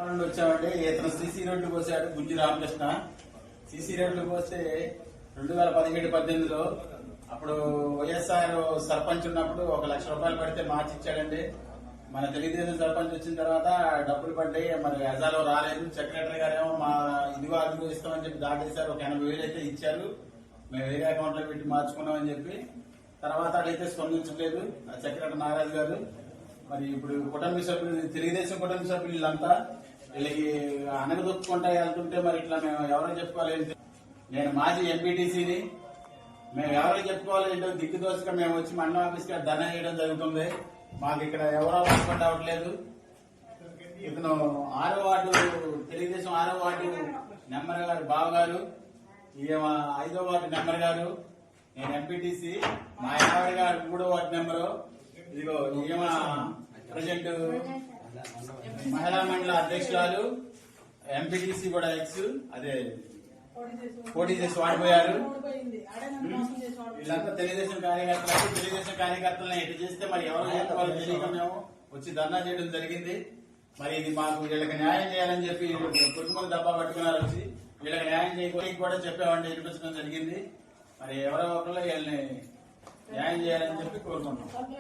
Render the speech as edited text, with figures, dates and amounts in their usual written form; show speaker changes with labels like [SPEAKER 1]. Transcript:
[SPEAKER 1] నుండి వచ్చామండి. ఇతను సిసి రోడ్లు పోసాడు గుంజి రామకృష్ణ. సిసి రోడ్లు పోస్తే 2017-18లో అప్పుడు వైఎస్ఆర్ సర్పంచ్ ఉన్నప్పుడు 1 లక్ష రూపాయలు పడితే మార్చిచ్చాడండి. మన తెలుగుదేశం సర్పంచ్ వచ్చిన తర్వాత డబ్బులు పడ్డాయి, మరి అజాలో రాలేదు. సెక్రటరీ గారేమో మా ఇదిగో అదిగో ఇస్తామని చెప్పి దాటేశారు. ఒక 80,000 అయితే ఇచ్చారు, మేము వేరే అకౌంట్ లో పెట్టి మార్చుకున్నామని చెప్పి. తర్వాత అదైతే స్పందించలేదు సెక్రటరీ నాగరాజు గారు. మరి ఇప్పుడు కుటుంబ సభ్యులు, తెలుగుదేశం కుటుంబ సభ్యులు వీళ్ళంతా వీళ్ళకి అనగదొక్కుంటా వెళ్తుంటే మరి ఇట్లా మేము ఎవరో చెప్పుకోవాలి. నేను మాజీ ఎంపీటీసీని, మేము ఎవరో చెప్పుకోవాలి ఏంటో దిక్కు దోసుగా మేము వచ్చి మండల ఆఫీస్ గా ధర్నా చేయడం జరుగుతుంది. మాకు ఇక్కడ ఎవరో వర్కౌట్ అవ్వట్లేదు. ఇతను 6వ వార్డు తెలుగుదేశం 6వ వార్డు నెంబర్ గారు బావ గారు, ఈయన 5వ వార్డు నెంబర్ గారు, నేను ఎంపీటీసీ, మా ఆవిడ గారు 3వ వార్డు నెంబరు. ఇదిగో ఈమె ప్రజెంట్ మహిళా మండలి అధ్యక్షురాలు, ఎంపీటీసీ కూడా ఎక్స్, అదే పోటీ చేసి వాడిపోయారు. వీళ్ళంతా తెలుగుదేశం కార్యకర్తలు. తెలుగుదేశం కార్యకర్తలను ఎటు చేస్తే మరి ఎవరు చేసుకోవాలో తెలియక మేము వచ్చి ధర్నా చేయడం జరిగింది. మరి ఇది మాకు వీళ్ళకి న్యాయం చేయాలని చెప్పి కుటుంబం దబ్బా పట్టుకున్నారు. వచ్చి వీళ్ళకి న్యాయం చేయడానికి కూడా చెప్పామండి, వినిపించడం జరిగింది. మరి ఎవరో ఒకరు వీళ్ళని న్యాయం చేయాలని చెప్పి కోరుకుంటున్నాం.